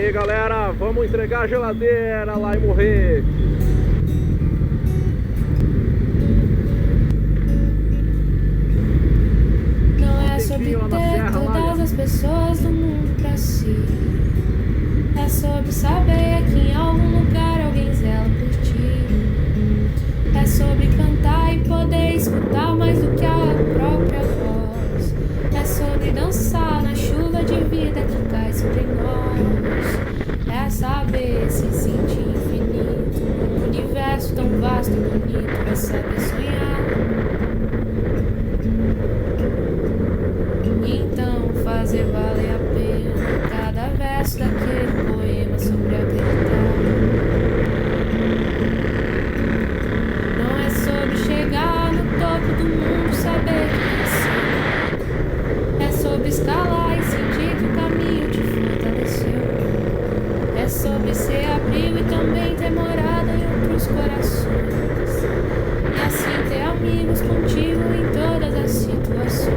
aí, galera, vamos entregar a geladeira lá em Morrete. Não é sobre ter todas as pessoas do mundo pra si. É sobre saber que em algum lugar alguém zela por ti. É sobre cantar e poder escutar mais do que a própria voz. É sobre dançar na chuva de vida que cai sobre nós. É saber se sentir infinito num universo tão vasto e bonito. É saber sonhar. Então fazer valer a pena cada verso daquele poema sobre acreditar. Não é sobre chegar no topo do mundo, saber que é sobre escalar e sentir que o caminho te fortaleceu. É sobre ser abrigo e também ter morada em outros corações. E assim ter amigos contigo em todas as situações.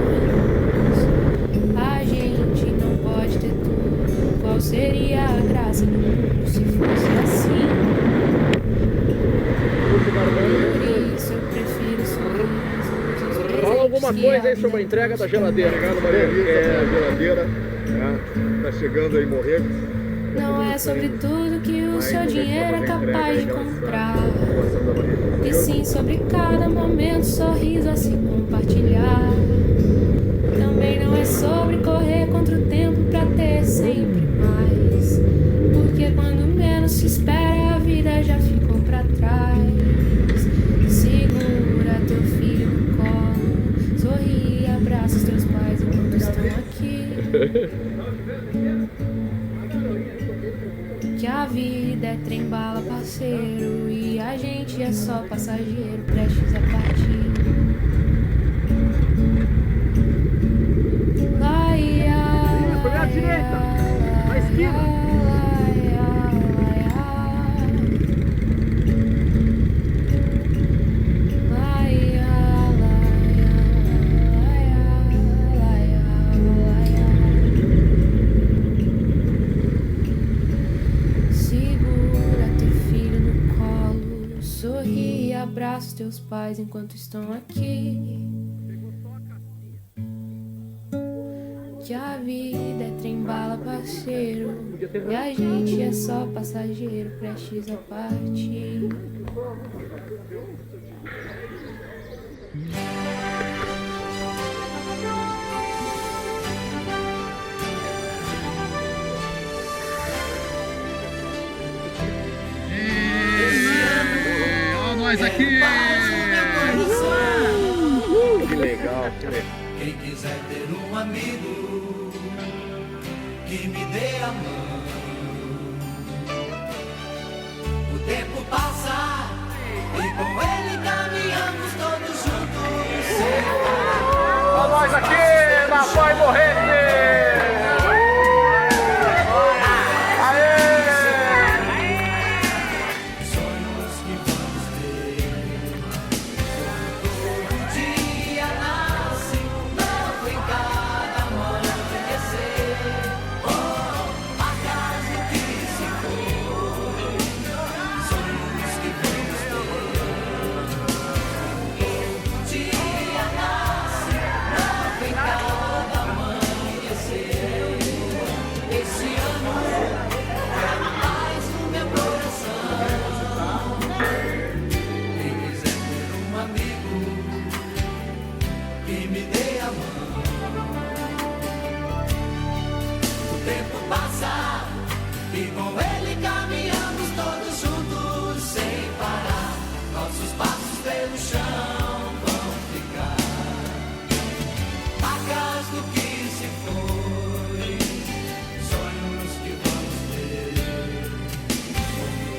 A gente não pode ter tudo. Qual seria a graça do mundo se fosse assim? Por isso eu prefiro sorrisos. Fala alguma coisa aí sobre a entrega da geladeira. Obrigado, Maria Rita, a geladeira. Tá chegando aí Morrete. Não é sobre tudo que o seu dinheiro é capaz de comprar. E sim sobre cada momento, sorriso a se compartilhar. Também não é sobre correr contra o tempo pra ter sempre mais. Porque quando menos se espera, a vida já ficou pra trás. Segura teu filho no colo, sorri e abraça os teus pais enquanto estão aqui. Que a vida é trem-bala, parceiro, e a gente é só passageiro, prestes a partir. Foi à direita, na esquina. Segura teu filho no colo, sorri e abraça os teus pais enquanto estão aqui. Que a vida é trem-bala, parceiro, e a gente é só passageiro, prestes a partir. Olha nós aqui! Que legal, que legal. Quem quiser ter um amigo que me dê a mão, o tempo passa e com ele caminhamos todos juntos. Olha nós aqui na Pai Morrete. Sonhos que vamos ter, todo dia nasce um novo em cada amanhecer. Oh, acaso que se foi, sonhos que vamos ter, todo dia nasce um novo em cada amanhecer. Esse ano mais o meu coração. Quem quiser ter um amigo que me dê a mão, o tempo passa e com ele caminhamos todos juntos sem parar. Nossos passos pelo chão vão ficar marcas do que se foi, sonhos que vamos ter.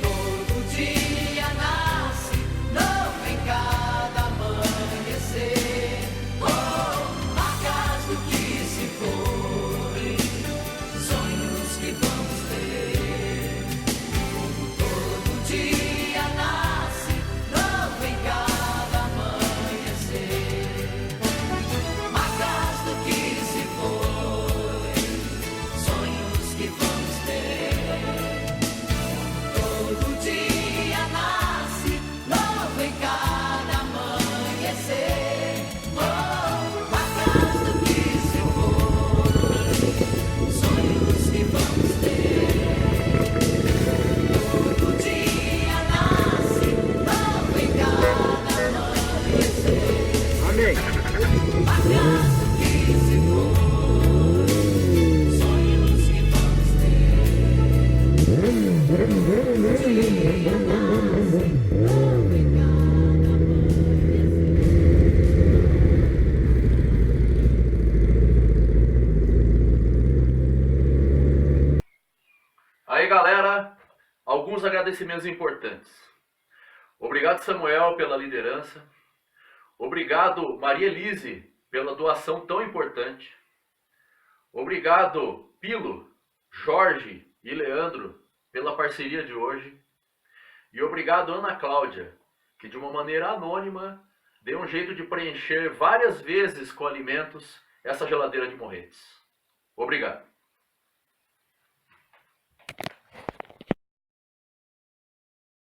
Todo dia nasce novo em cada amanhecer. Oh, marcas do que se foi, sonhos que vamos ter. alguns agradecimentos importantes. Obrigado, Samuel, pela liderança. Obrigado, Maria Elise, pela doação tão importante. Obrigado, Pilo, Jorge e Leandro, pela parceria de hoje. E obrigado, Ana Cláudia, que de uma maneira anônima deu um jeito de preencher várias vezes com alimentos essa geladeira de Morretes. Obrigado.